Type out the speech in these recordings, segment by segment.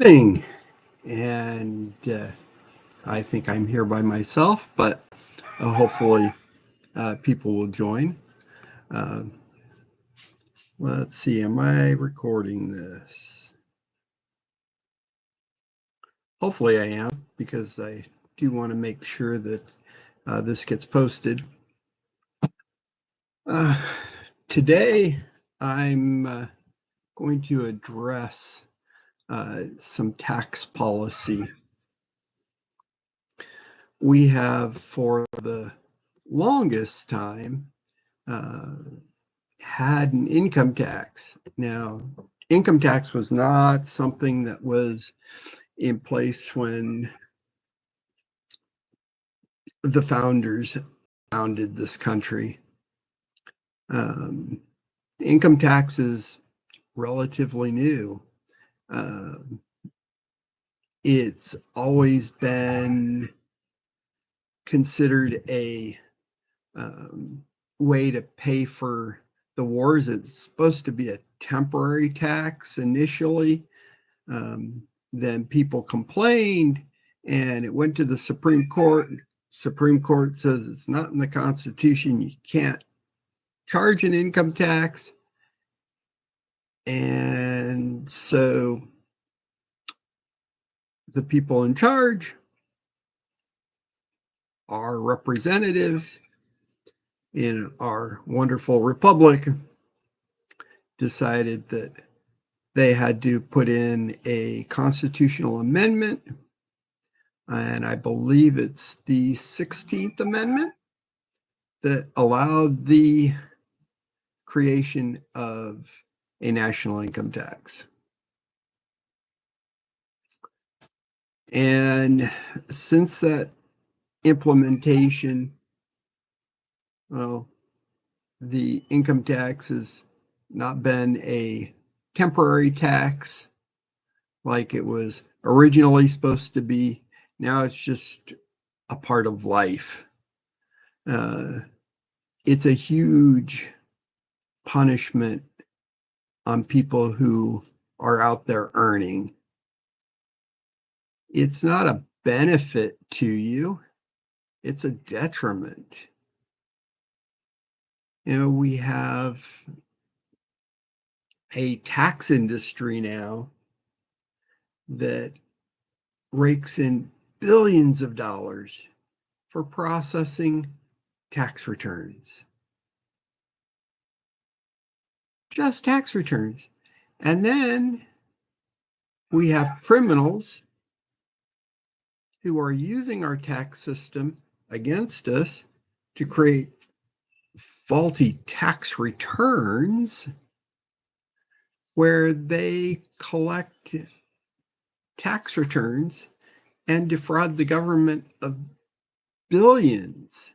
Thing. And I think I'm here by myself, but hopefully people will join. Uh, let's see, am I recording this? Hopefully I am, because I do want to make sure that this gets posted. Uh, Today, I'm going to address some tax policy. We have, for the longest time, had an income tax. Now, income tax was not something that was in place when the founders founded this country. Um, Income tax is relatively new. It's always been considered a way to pay for the wars. It's supposed to be a temporary tax initially. Then people complained, and it went to the Supreme Court. Supreme Court says it's not in the Constitution. You can't charge an income tax. And so the people in charge, our representatives in our wonderful republic, decided that they had to put in a constitutional amendment, and I believe it's the 16th Amendment, that allowed the creation of a national income tax. And since that implementation, well, the income tax has not been a temporary tax like it was originally supposed to be. Now it's just a part of life. It's a huge punishment on people who are out there earning. It's not a benefit to you, it's a detriment. We have a tax industry now that rakes in billions of dollars for processing tax returns. Just tax returns. And then we have criminals who are using our tax system against us to create faulty tax returns where they collect tax returns and defraud the government of billions.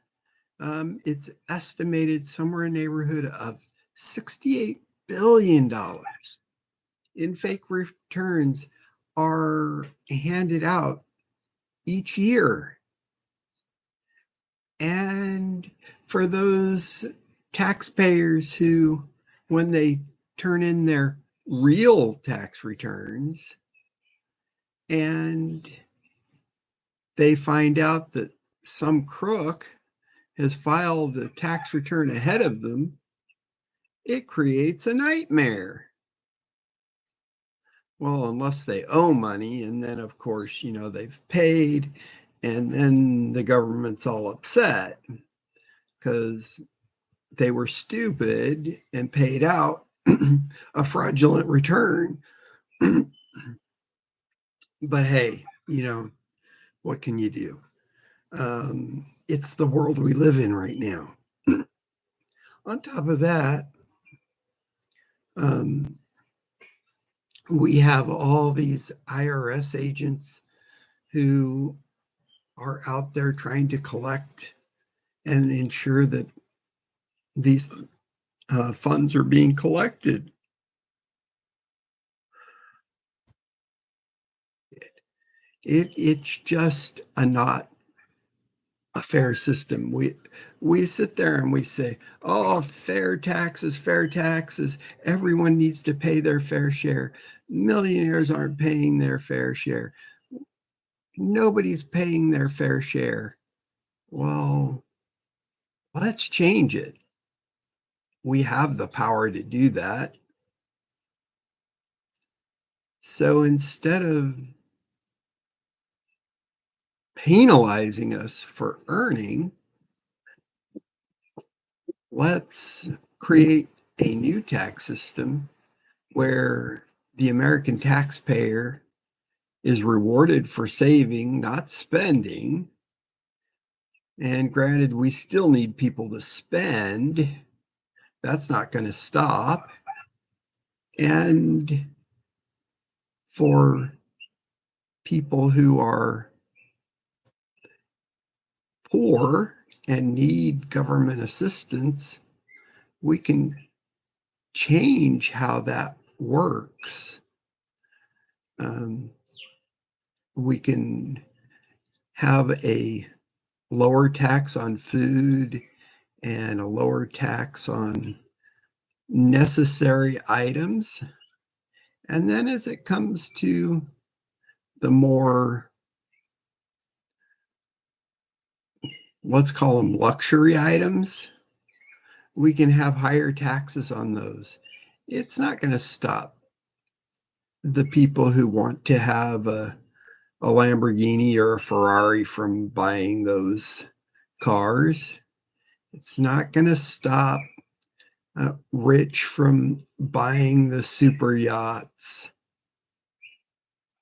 It's estimated somewhere in the neighborhood of $68 billion in fake returns are handed out each year. And for those taxpayers who, when they turn in their real tax returns and they find out that some crook has filed a tax return ahead of them, it creates a nightmare. Well, unless they owe money, and then, of course, they've paid, and then the government's all upset because they were stupid and paid out a fraudulent return. But hey, what can you do? It's the world we live in right now. On top of that, we have all these IRS agents who are out there trying to collect and ensure that these funds are being collected. It's just a not a fair system. We sit there and we say, "Oh, fair taxes, fair taxes. Everyone needs to pay their fair share. Millionaires aren't paying their fair share. Nobody's paying their fair share." Well, let's change it. We have the power to do that. So instead of penalizing us for earning, let's create a new tax system where the American taxpayer is rewarded for saving, not spending. And granted, we still need people to spend. That's not going to stop. And for people who are poor and need government assistance, we can change how that works. We can have a lower tax on food and a lower tax on necessary items. And then as it comes to the more, let's call them luxury items, we can have higher taxes on those. It's not going to stop the people who want to have a Lamborghini or a Ferrari from buying those cars. It's not going to stop rich from buying the super yachts.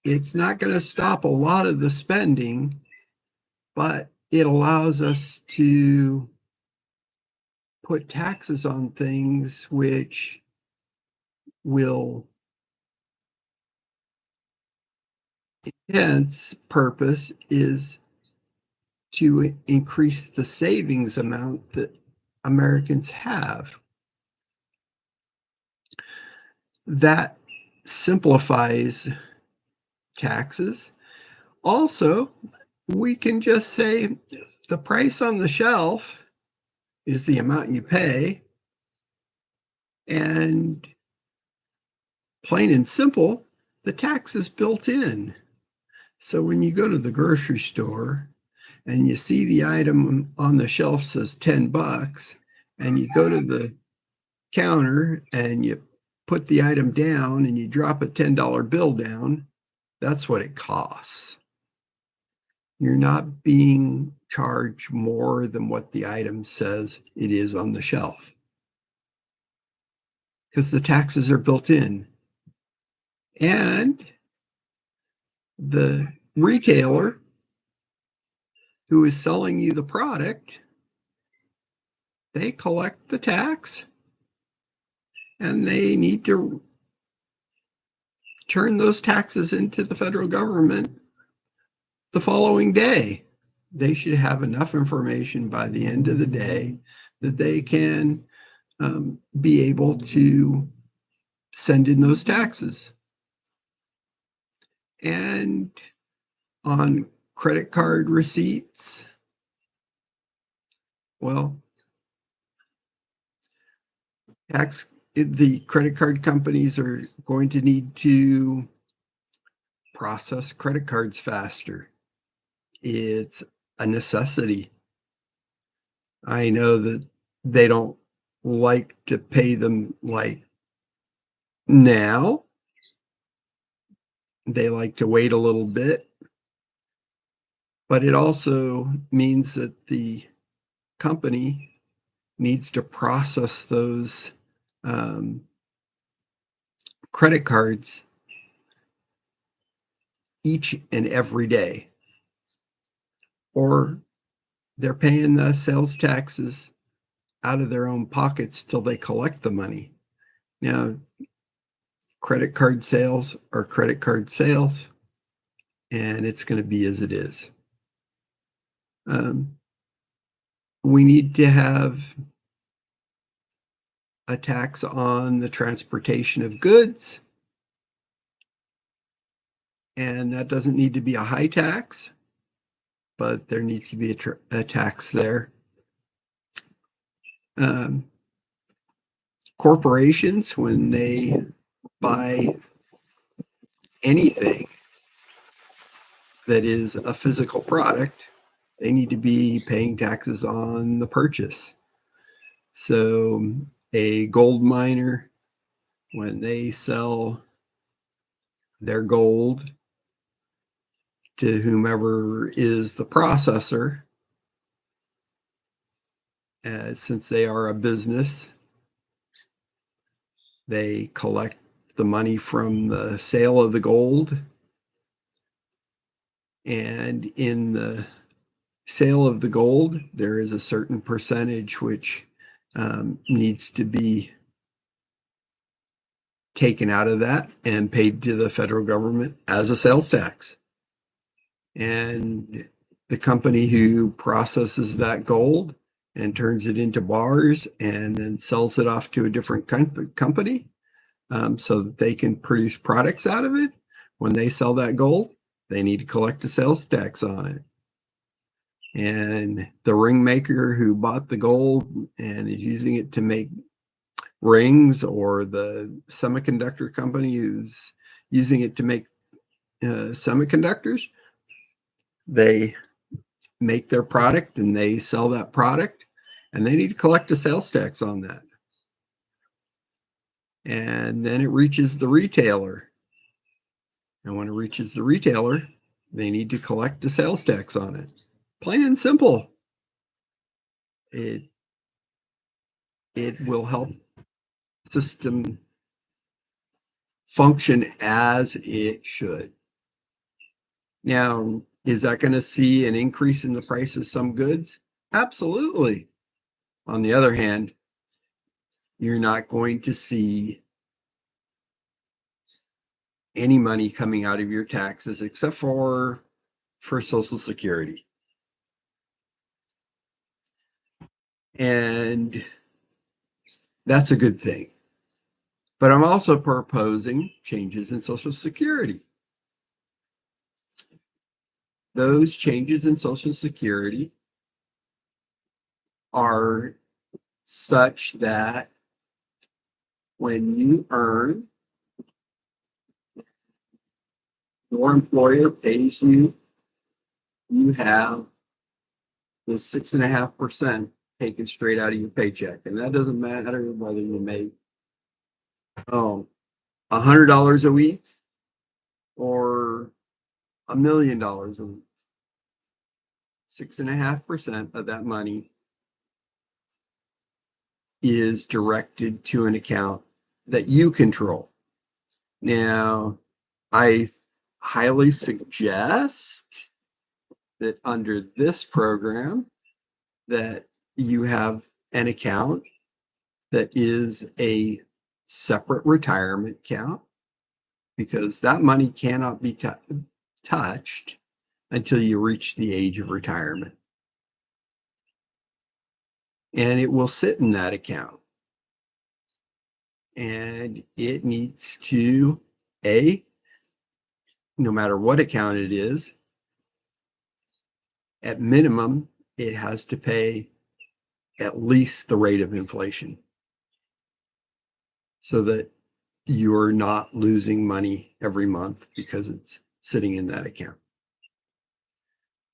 It's not going to stop a lot of the spending, but it allows us to put taxes on things which will, its purpose is to increase the savings amount that Americans have. That simplifies taxes. Also, we can just say the price on the shelf is the amount you pay, and plain and simple, the tax is built in. So when you go to the grocery store and you see the item on the shelf says $10, and you go to the counter and you put the item down and you drop a $10 bill down, that's what it costs. You're not being charged more than what the item says it is on the shelf, because the taxes are built in. And the retailer who is selling you the product, they collect the tax and they need to turn those taxes into the federal government the following day. They should have enough information by the end of the day that they can be able to send in those taxes. And on credit card receipts, well, the credit card companies are going to need to process credit cards faster. It's a necessity. I know that they don't like to pay them like now. They like to wait a little bit. But it also means that the company needs to process those credit cards each and every day, or they're paying the sales taxes out of their own pockets till they collect the money. Now, credit card sales are credit card sales, and it's going to be as it is. We need to have a tax on the transportation of goods, and that doesn't need to be a high tax, but there needs to be a tax there. Corporations, when they buy anything that is a physical product, they need to be paying taxes on the purchase. So a gold miner, when they sell their gold to whomever is the processor, since they are a business, they collect the money from the sale of the gold. And in the sale of the gold, there is a certain percentage which needs to be taken out of that and paid to the federal government as a sales tax. And the company who processes that gold and turns it into bars and then sells it off to a different company so that they can produce products out of it, when they sell that gold, they need to collect a sales tax on it. And the ring maker who bought the gold and is using it to make rings, or the semiconductor company who's using it to make semiconductors, they make their product and they sell that product, and they need to collect a sales tax on that. And then it reaches the retailer. And when it reaches the retailer, they need to collect a sales tax on it. Plain and simple. It will help the system function as it should. Now, is that going to see an increase in the price of some goods? Absolutely. On the other hand, you're not going to see any money coming out of your taxes except for Social Security. And that's a good thing. But I'm also proposing changes in Social Security. Those changes in Social Security are such that when you earn, your employer pays you, you have the 6.5% taken straight out of your paycheck. And that doesn't matter whether you make $100 a week or $1 million a week. 6.5% of that money is directed to an account that you control. Now, I highly suggest that under this program that you have an account that is a separate retirement account, because that money cannot be touched until you reach the age of retirement. And it will sit in that account. And it needs to, no matter what account it is, at minimum, it has to pay at least the rate of inflation so that you're not losing money every month because it's sitting in that account.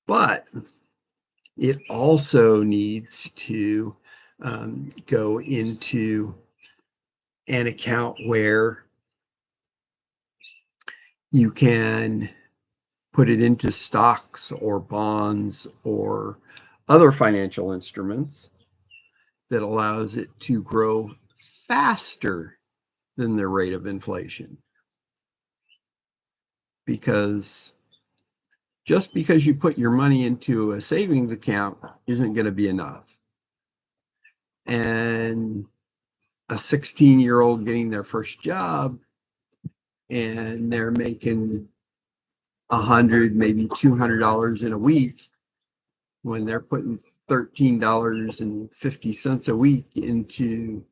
But it also needs to go into an account where you can put it into stocks or bonds or other financial instruments that allows it to grow faster than the rate of inflation. Because just because you put your money into a savings account isn't going to be enough. And a 16-year-old getting their first job and they're making $100, maybe $200 in a week, when they're putting $13.50 a week into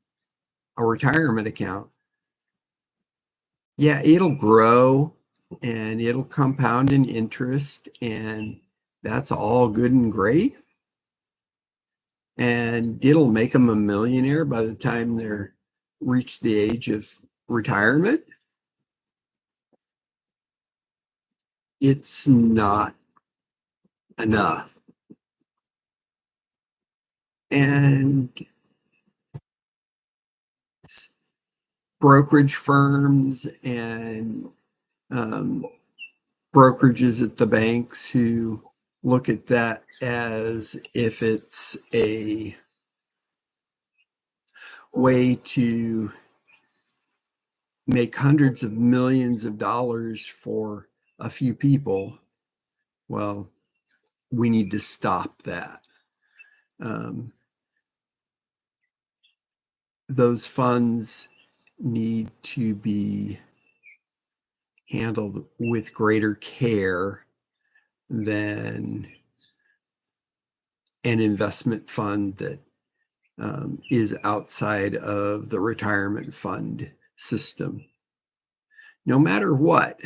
a retirement account, yeah, it'll grow and it'll compound in interest, and that's all good and great. And it'll make them a millionaire by the time they're reach the age of retirement. It's not enough. And brokerage firms and um, brokerages at the banks who look at that as if it's a way to make hundreds of millions of dollars for a few people. Well, we need to stop that. Those funds need to be handled with greater care than an investment fund that is outside of the retirement fund system. No matter what,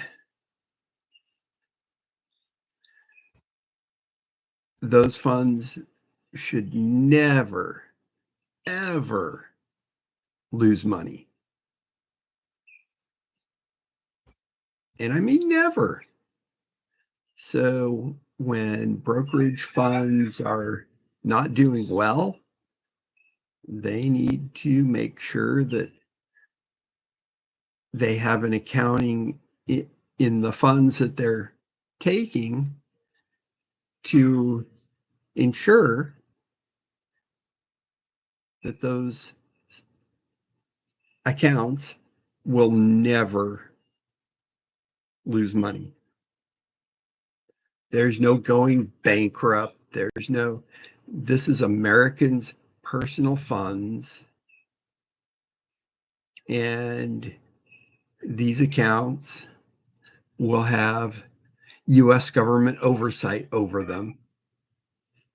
those funds should never, ever lose money. And I mean never. So when brokerage funds are not doing well, they need to make sure that they have an accounting in the funds that they're taking to ensure that those accounts will never lose money. There's no going bankrupt. This is Americans' personal funds. And these accounts will have U.S. government oversight over them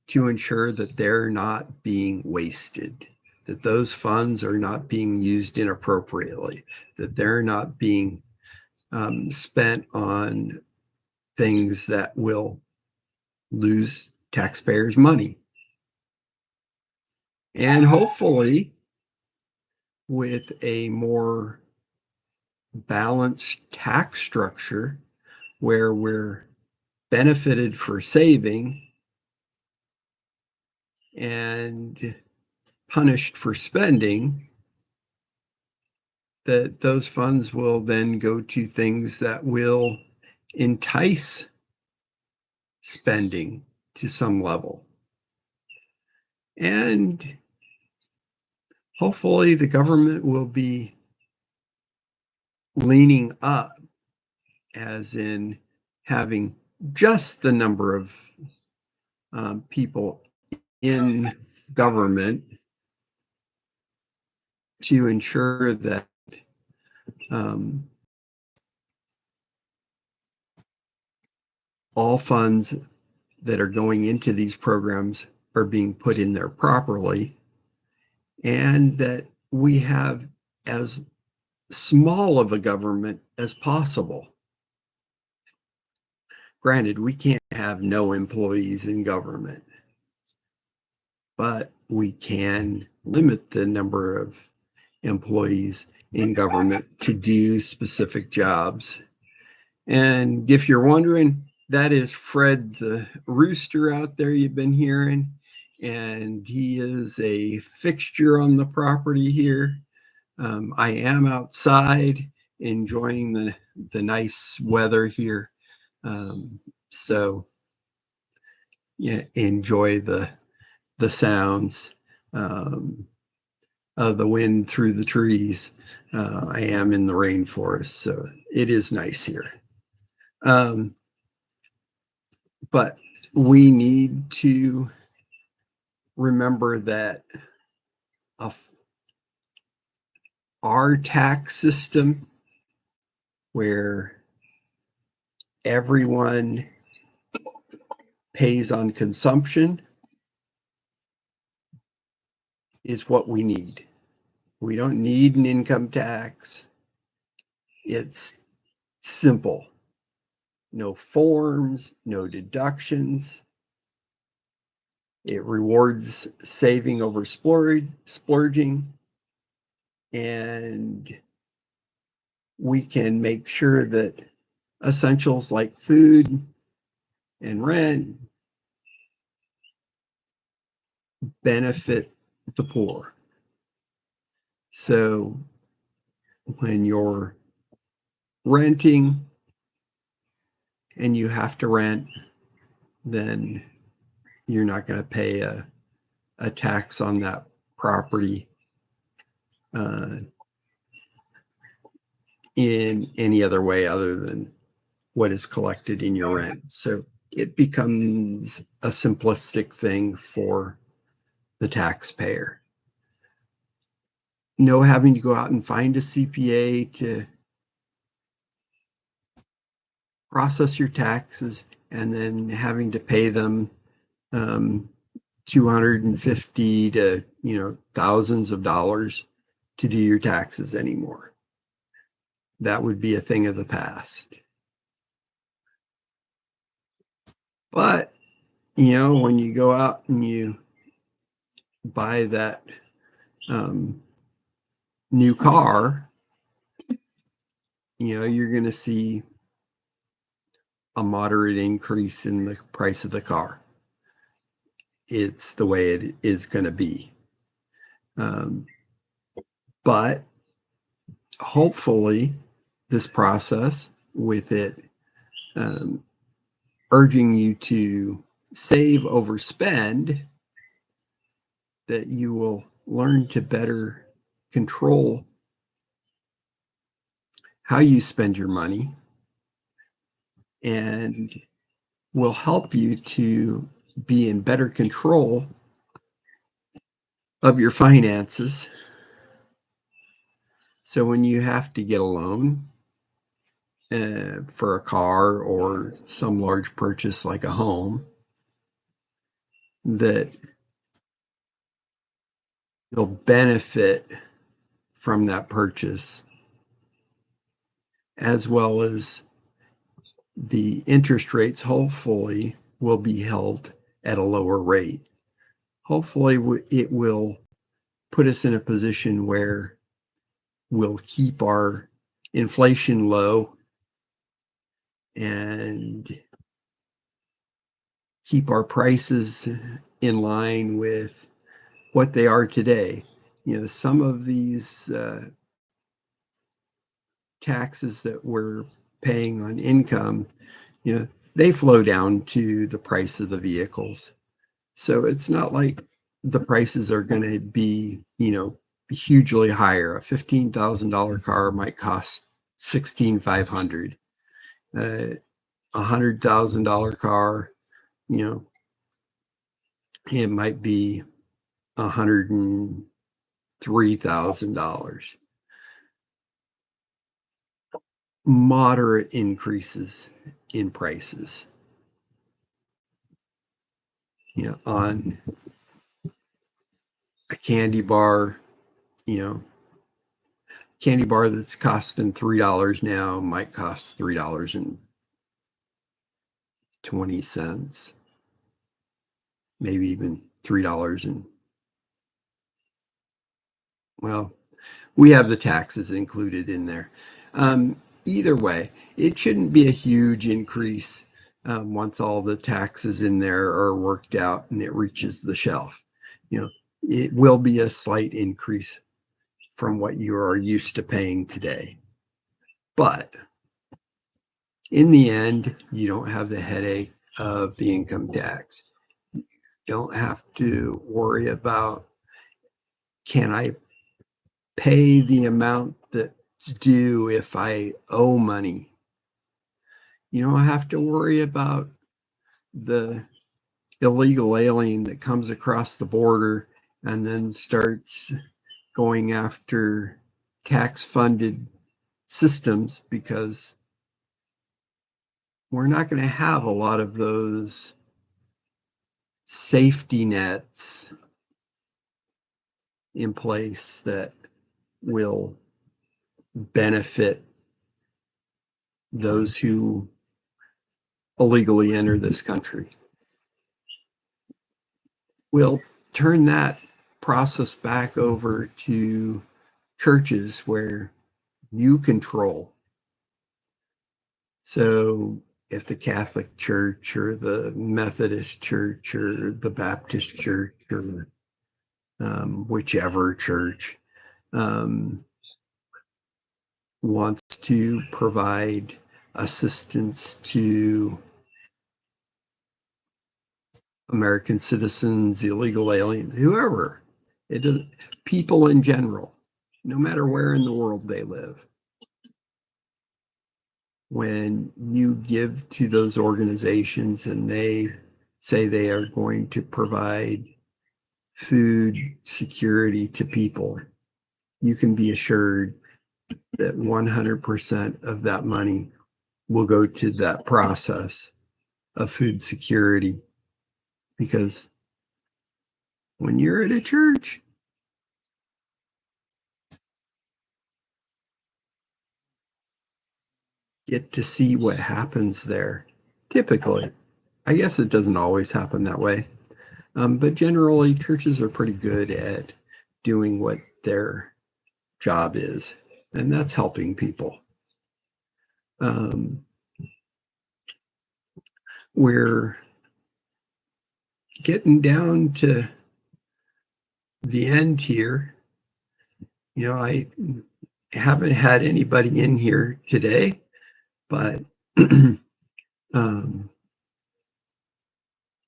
to ensure that they're not being wasted, that those funds are not being used inappropriately, that they're not being spent on things that will lose taxpayers' money. And hopefully, with a more balanced tax structure where we're benefited for saving and punished for spending, that those funds will then go to things that will entice spending to some level. And hopefully the government will be leaning up, as in having just the number of people in government to ensure that all funds that are going into these programs are being put in there properly, and that we have as small of a government as possible. Granted, we can't have no employees in government, but we can limit the number of employees in government to do specific jobs. And if you're wondering, that is Fred the rooster out there you've been hearing. And he is a fixture on the property here. I am outside enjoying the nice weather here. So yeah, enjoy the sounds of the wind through the trees. I am in the rainforest, so it is nice here. But we need to remember that our tax system, where everyone pays on consumption, is what we need. We don't need an income tax. It's simple. No forms, no deductions. It rewards saving over splurging, and we can make sure that essentials like food and rent benefit the poor. So when you're renting and you have to rent, then you're not going to pay a tax on that property uh, in any other way other than what is collected in your rent. So it becomes a simplistic thing for the taxpayer. No having to go out and find a CPA to process your taxes and then having to pay them 250 to thousands of dollars to do your taxes anymore. That would be a thing of the past. But when you go out and you buy that new car, you're going to see a moderate increase in the price of the car. It's the way it is going to be. But hopefully this process with it urging you to save over spend, that you will learn to better control how you spend your money and will help you to be in better control of your finances. So when you have to get a loan for a car or some large purchase like a home, that you'll benefit from that purchase, as well as the interest rates hopefully will be held at a lower rate. Hopefully it will put us in a position where we'll keep our inflation low and keep our prices in line with what they are today. Some of these taxes that we're paying on income, they flow down to the price of the vehicles. So it's not like the prices are going to be, hugely higher. A $15,000 car might cost $16,500. $100,000 car, it might be $103,000. Moderate increases in prices. On a candy bar, candy bar that's costing $3 now might cost $3.20, maybe even $3 and well, we have the taxes included in there. Either way, it shouldn't be a huge increase once all the taxes in there are worked out and it reaches the shelf. It will be a slight increase from what you are used to paying today. But in the end, you don't have the headache of the income tax. You don't have to worry about, can I pay the amount that's due if I owe money? You don't have to worry about the illegal alien that comes across the border and then starts going after tax-funded systems, because we're not going to have a lot of those safety nets in place that will benefit those who illegally enter this country. we'll turn that process back over to churches where you control. So if the Catholic Church or the Methodist Church or the Baptist Church or whichever church wants to provide assistance to American citizens, illegal aliens, whoever, it does, people in general, no matter where in the world they live. When you give to those organizations and they say they are going to provide food security to people, you can be assured that 100% of that money will go to that process of food security. Because when you're at a church, get to see what happens there. Typically, I guess it doesn't always happen that way, but generally churches are pretty good at doing what their job is, and that's helping people. We're getting down to the end here. You know, I haven't had anybody in here today, but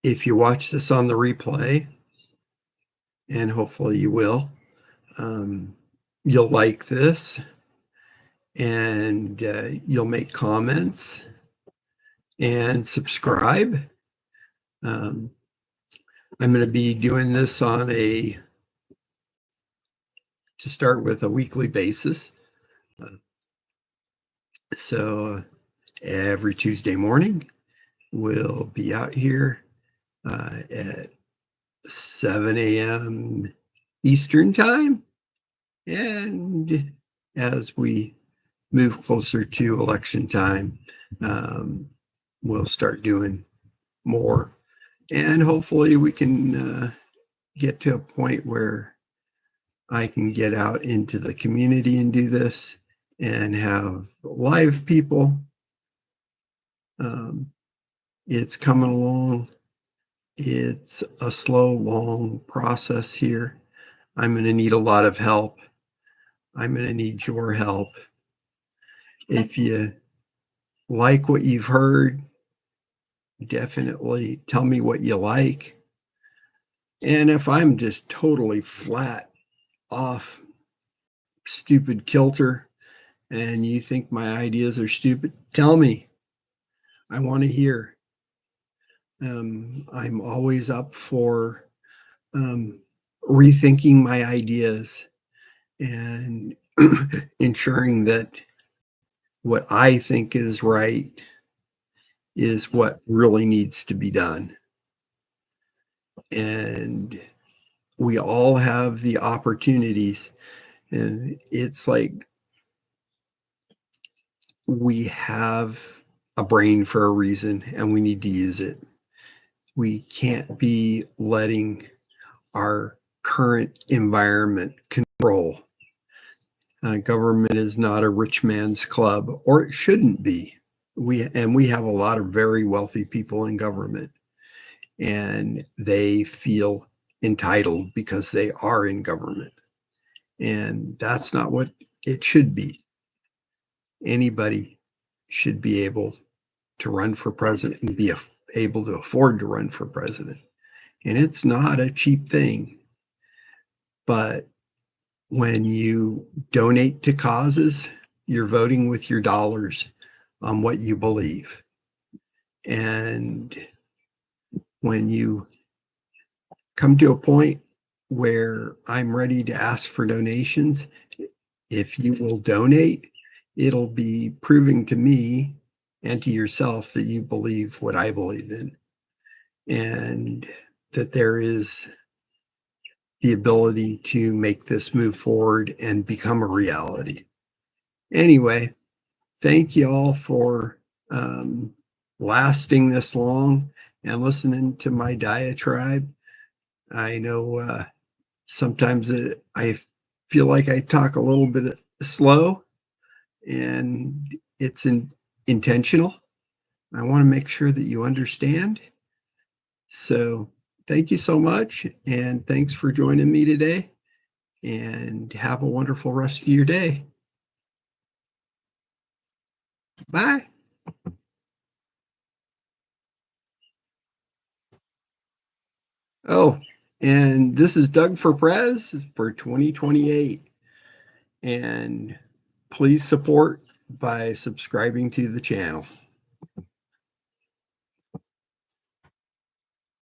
if you watch this on the replay, and hopefully you will, you'll like this, and you'll make comments and subscribe. I'm going to be doing this on to start with, a weekly basis. So every Tuesday morning, we'll be out here at 7 a.m. Eastern time. And as we move closer to election time, we'll start doing more. And hopefully we can get to a point where I can get out into the community and do this and have live people. It's coming along. It's a slow, long process here. I'm going to need a lot of help. I'm going to need your help. If you like what you've heard, definitely tell me what you like. And if I'm just totally flat off, stupid kilter, and you think my ideas are stupid, tell me. I want to hear. I'm always up for rethinking my ideas and ensuring that what I think is right is what really needs to be done. And we all have the opportunities, and it's like we have a brain for a reason and we need to use it. We can't be letting our current environment control. Government is not a rich man's club, or it shouldn't be. We have a lot of very wealthy people in government, and they feel entitled because they are in government. And that's not what it should be. Anybody should be able to run for president and be able to afford to run for president. And it's not a cheap thing. But when you donate to causes, you're voting with your dollars on what you believe. And when you come to a point where I'm ready to ask for donations, if you will donate, it'll be proving to me and to yourself that you believe what I believe in, and that there is the ability to make this move forward and become a reality. Anyway, thank you all for lasting this long and listening to my diatribe. I know sometimes I feel like I talk a little bit slow, and intentional. I want to make sure that you understand. So, thank you so much, and thanks for joining me today. And have a wonderful rest of your day. Bye. Oh, and this is Doug for Prez for 2028. And please support by subscribing to the channel.